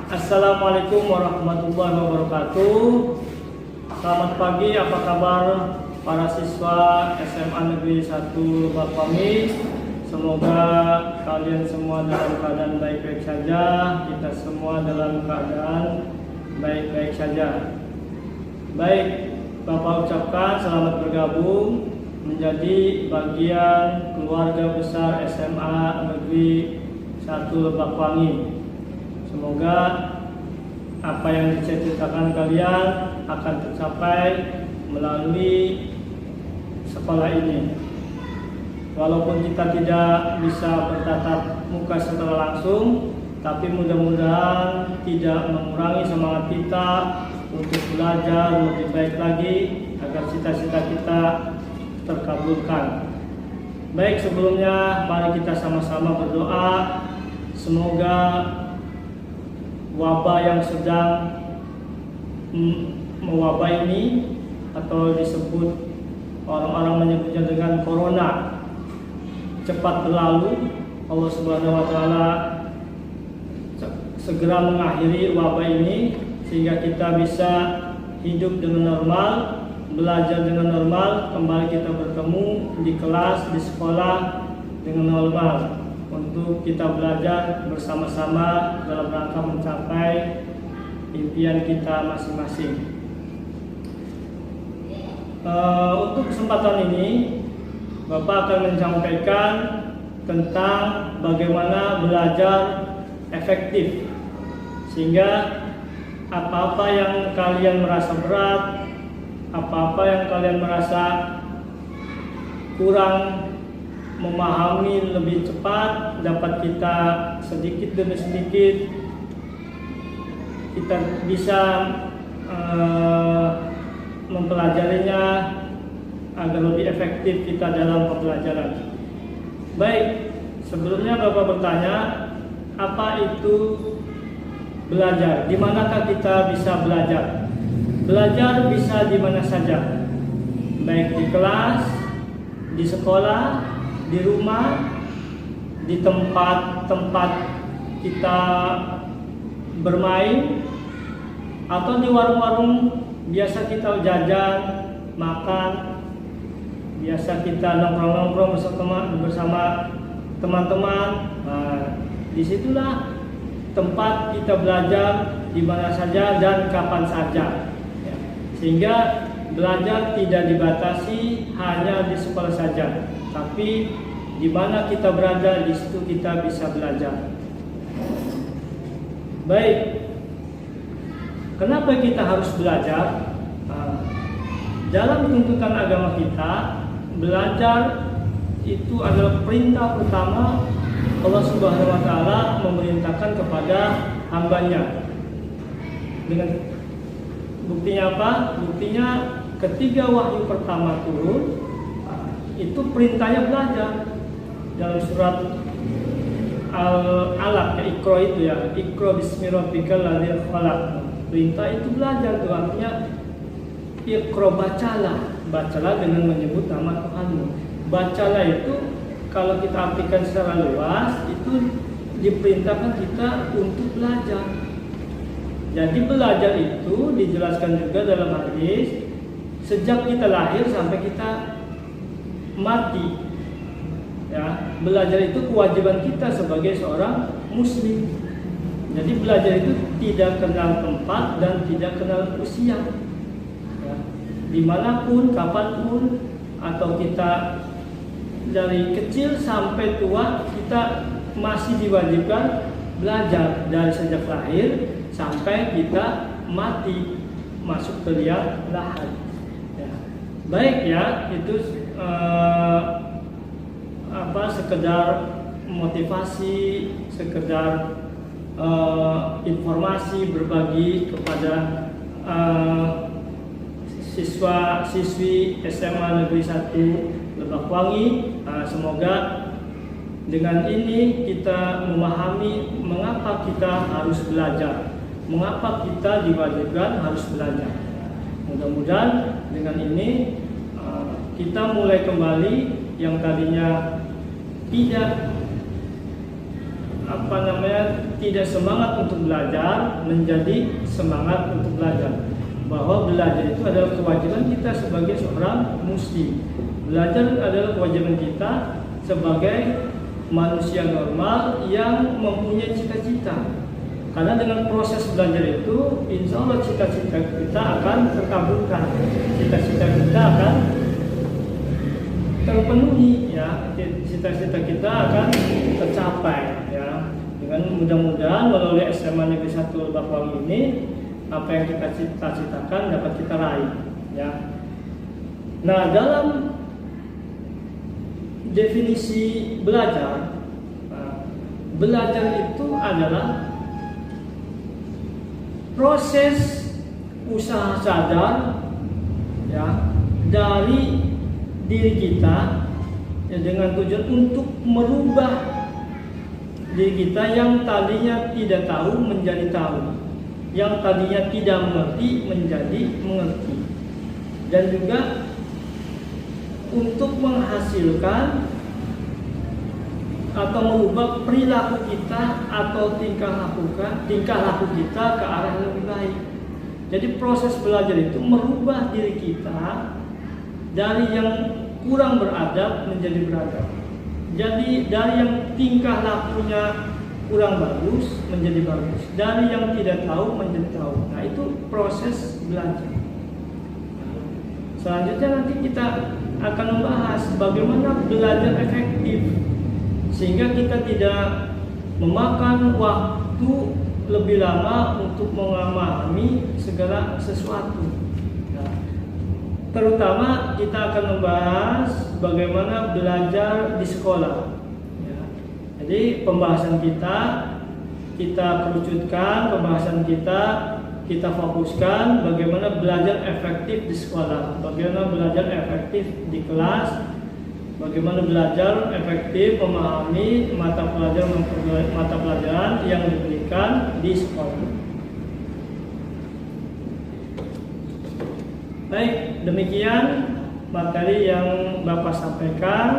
Assalamualaikum warahmatullahi wabarakatuh. Selamat pagi, apa kabar para siswa SMA Negeri 1 Lebak Wangi? Semoga kalian semua dalam keadaan baik-baik saja. Kita semua dalam keadaan baik-baik saja. Baik, Bapak ucapkan selamat bergabung menjadi bagian keluarga besar SMA Negeri 1 Lebak Wangi. Semoga apa yang dicita-citakan kalian akan tercapai melalui sekolah ini. Walaupun kita tidak bisa bertatap muka secara langsung, tapi mudah-mudahan tidak mengurangi semangat kita untuk belajar lebih baik lagi agar cita-cita kita terkabulkan. Baik, sebelumnya mari kita sama-sama berdoa semoga wabah yang sedang mewabah ini, atau disebut orang-orang menyebutnya dengan corona, cepat berlalu. Allah Subhanahu wa taala segera mengakhiri wabah ini sehingga kita bisa hidup dengan normal, belajar dengan normal, kembali kita bertemu di kelas, di sekolah dengan normal untuk kita belajar bersama-sama dalam rangka mencapai impian kita masing-masing. Untuk kesempatan ini, Bapak akan menyampaikan tentang bagaimana belajar efektif, sehingga apa-apa yang kalian merasa berat, apa-apa yang kalian merasa kurang memahami lebih cepat, dapat kita sedikit demi sedikit kita bisa mempelajarinya agar lebih efektif kita dalam pembelajaran. Baik, sebelumnya Bapak bertanya, apa itu belajar? Di manakah kita bisa belajar? Belajar bisa di mana saja, baik di kelas, di sekolah, di rumah, di tempat-tempat kita bermain, atau di warung-warung biasa kita jajan, makan, biasa kita nongkrong-nongkrong bersama teman-teman. Nah, disitulah tempat kita belajar di mana saja dan kapan saja, ya. Sehingga belajar tidak dibatasi hanya di sekolah saja, tapi di mana kita berada, di situ kita bisa belajar. Baik, kenapa kita harus belajar? Dalam tuntutan agama kita, belajar itu adalah perintah pertama Allah Subhanahu wa taala memerintahkan kepada hambanya. Dengan buktinya apa? Buktinya ketika wahyu pertama turun, itu perintahnya belajar. Dalam surat Al-Alaq, Iqra itu ya, Iqra bismi rabbikal ladzi khalaq. Perintah itu belajar, itu artinya Iqra, bacalah dengan menyebut nama Tuhanmu. Bacalah itu kalau kita artikan secara luas, itu diperintahkan kita untuk belajar. Jadi belajar itu dijelaskan juga dalam hadis, sejak kita lahir sampai kita mati, ya. Belajar itu kewajiban kita sebagai seorang muslim. Jadi belajar itu tidak kenal tempat dan tidak kenal usia, ya. Dimanapun, kapanpun, atau kita dari kecil sampai tua, kita masih diwajibkan belajar dari sejak lahir sampai kita mati, masuk ke liang lahat, ya. Baik, ya, itu sekedar motivasi, sekedar informasi, berbagi kepada siswa-siswi SMA Negeri 1 Lebak Wangi. Semoga dengan ini kita memahami mengapa kita harus belajar, mengapa kita diwajibkan harus belajar. Mudah-mudahan dengan ini kita mulai kembali yang tadinya tidak tidak semangat untuk belajar menjadi semangat untuk belajar. Bahwa belajar itu adalah kewajiban kita sebagai seorang muslim. Belajar adalah kewajiban kita sebagai manusia normal yang mempunyai cita-cita. Karena dengan proses belajar itu, insya Allah cita-cita kita akan terkabulkan, cita-cita kita akan terpenuhi, ya, cita-cita kita akan tercapai, ya. Dengan mudah-mudahan melalui SMA Negeri 1 Lebak Wangi ini, apa yang kita cita-citakan dapat kita raih, ya. Nah, dalam definisi belajar, belajar itu adalah proses usaha sadar, ya, dari diri kita, ya, dengan tujuan untuk merubah diri kita yang tadinya tidak tahu menjadi tahu, yang tadinya tidak mengerti menjadi mengerti, dan juga untuk menghasilkan atau merubah perilaku kita atau tingkah laku kita ke arah yang lebih baik. Jadi proses belajar itu merubah diri kita dari yang kurang beradab menjadi beradab. Jadi dari yang tingkah lakunya kurang bagus menjadi bagus, dari yang tidak tahu menjadi tahu. Nah, itu proses belajar. Selanjutnya nanti kita akan membahas bagaimana belajar efektif sehingga kita tidak memakan waktu lebih lama untuk memahami segala sesuatu. Nah, terutama kita akan membahas bagaimana belajar di sekolah. Ya. Jadi pembahasan kita kerucutkan, pembahasan kita fokuskan bagaimana belajar efektif di sekolah, bagaimana belajar efektif di kelas, bagaimana belajar efektif memahami mata pelajaran yang diberikan di sekolah. Baik, demikian materi yang Bapak sampaikan.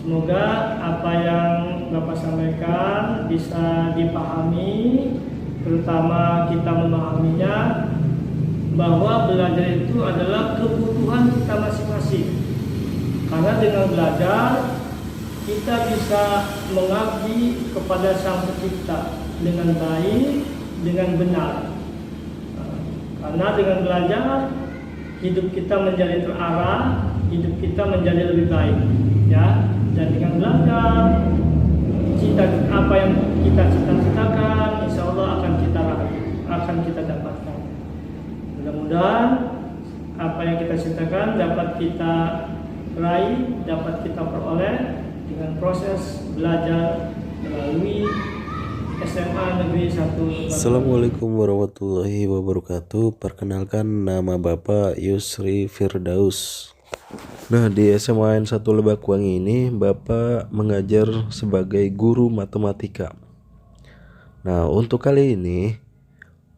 Semoga apa yang Bapak sampaikan bisa dipahami, terutama kita memahaminya bahwa belajar itu adalah kebutuhan kita masing-masing. Karena dengan belajar kita bisa mengabdi kepada Sang Pencipta dengan baik, dengan benar. Karena dengan belajar hidup kita menjadi terarah, hidup kita menjadi lebih baik, ya. Dan dengan belajar apa yang kita cita-citakan, insya Allah akan kita raih, akan kita dapatkan. Mudah-mudahan apa yang kita citakan dapat kita raih, dapat kita peroleh dengan proses belajar melalui SMA Negeri 1. Assalamualaikum warahmatullahi wabarakatuh. Perkenalkan, nama Bapak Yusri Firdaus. Nah, di SMA N 1 Lebak Wangi ini Bapak mengajar sebagai guru matematika. Nah, untuk kali ini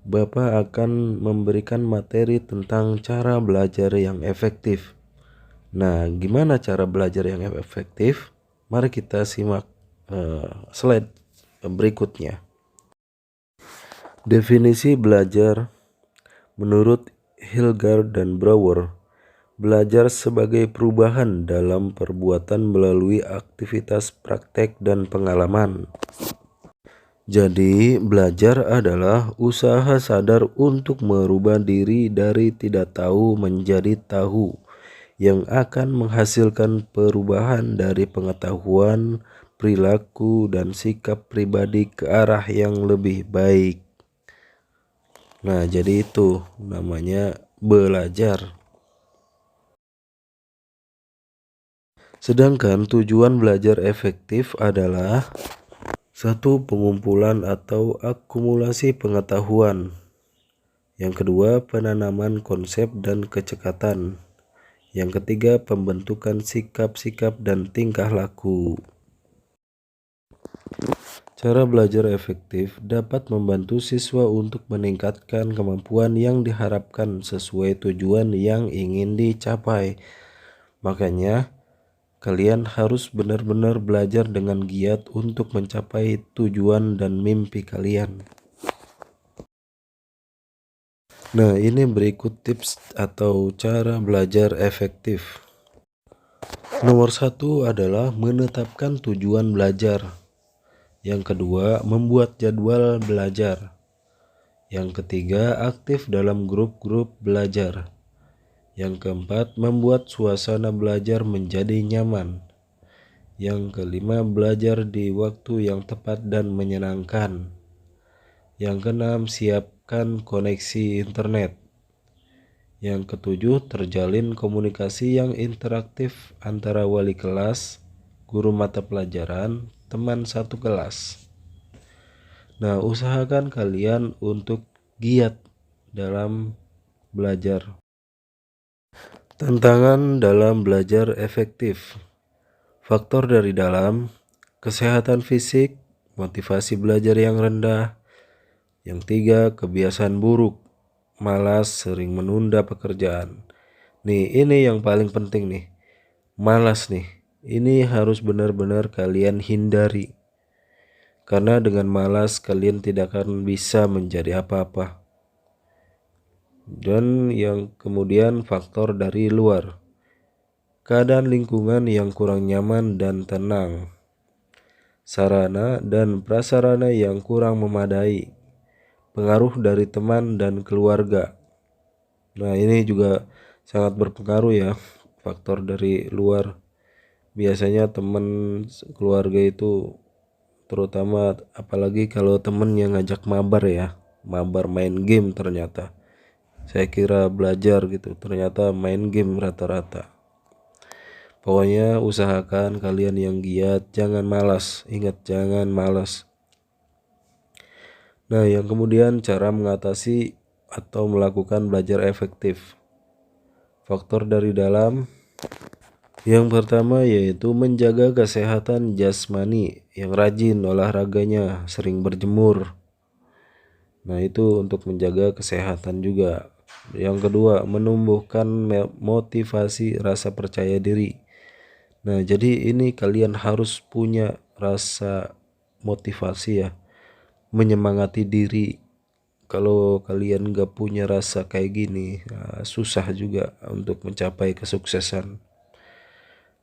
Bapak akan memberikan materi tentang cara belajar yang efektif. Nah, gimana cara belajar yang efektif? Mari kita simak slide berikutnya. Definisi belajar menurut Hilgard dan Brouwer, belajar sebagai perubahan dalam perbuatan melalui aktivitas praktek dan pengalaman. Jadi, belajar adalah usaha sadar untuk merubah diri dari tidak tahu menjadi tahu, yang akan menghasilkan perubahan dari pengetahuan, perilaku, dan sikap pribadi ke arah yang lebih baik. Nah, jadi itu namanya belajar. Sedangkan tujuan belajar efektif adalah 1. Pengumpulan atau akumulasi pengetahuan. Yang kedua, penanaman konsep dan kecekatan. Yang ketiga, pembentukan sikap-sikap dan tingkah laku. Cara belajar efektif dapat membantu siswa untuk meningkatkan kemampuan yang diharapkan sesuai tujuan yang ingin dicapai. Makanya, kalian harus benar-benar belajar dengan giat untuk mencapai tujuan dan mimpi kalian. Nah, ini berikut tips atau cara belajar efektif. Nomor 1 adalah menetapkan tujuan belajar. Yang kedua, membuat jadwal belajar. Yang ketiga, aktif dalam grup-grup belajar. Yang keempat, membuat suasana belajar menjadi nyaman. Yang kelima, belajar di waktu yang tepat dan menyenangkan. Yang keenam, siapkan koneksi internet. Yang ketujuh, terjalin komunikasi yang interaktif antara wali kelas, guru mata pelajaran, teman satu kelas. Nah, usahakan kalian untuk giat dalam belajar. Tantangan dalam belajar efektif. Faktor dari dalam, kesehatan fisik, motivasi belajar yang rendah. Yang tiga, kebiasaan buruk, malas, sering menunda pekerjaan. Nih, ini yang paling penting nih. Malas nih. Ini harus benar-benar kalian hindari. Karena dengan malas kalian tidak akan bisa menjadi apa-apa. Dan yang kemudian faktor dari luar. Keadaan lingkungan yang kurang nyaman dan tenang. Sarana dan prasarana yang kurang memadai. Pengaruh dari teman dan keluarga. Nah, ini juga sangat berpengaruh ya, faktor dari luar. Biasanya teman keluarga itu, terutama apalagi kalau temen yang ngajak mabar ya, mabar main game ternyata. Saya kira belajar gitu, ternyata main game rata-rata. Pokoknya usahakan kalian yang giat, jangan malas. Ingat, jangan malas. Nah, yang kemudian cara mengatasi atau melakukan belajar efektif. Faktor dari dalam. Yang pertama yaitu menjaga kesehatan jasmani, yang rajin olahraganya, sering berjemur. Nah, itu untuk menjaga kesehatan juga. Yang kedua, menumbuhkan motivasi rasa percaya diri. Nah, jadi ini kalian harus punya rasa motivasi ya, menyemangati diri. Kalau kalian gak punya rasa kayak gini, susah juga untuk mencapai kesuksesan.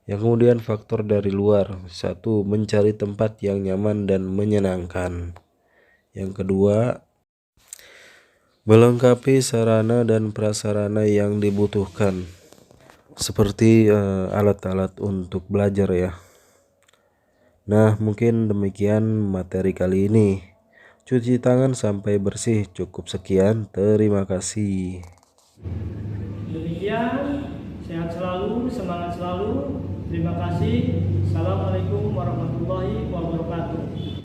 Yang kemudian faktor dari luar. 1. Mencari tempat yang nyaman dan menyenangkan. Yang kedua, melengkapi sarana dan prasarana yang dibutuhkan, seperti alat-alat untuk belajar ya. Nah, mungkin demikian materi kali ini. Cuci tangan sampai bersih. Cukup sekian. Terima kasih. Demikian, sehat selalu, semangat selalu. Terima kasih. Assalamualaikum warahmatullahi wabarakatuh.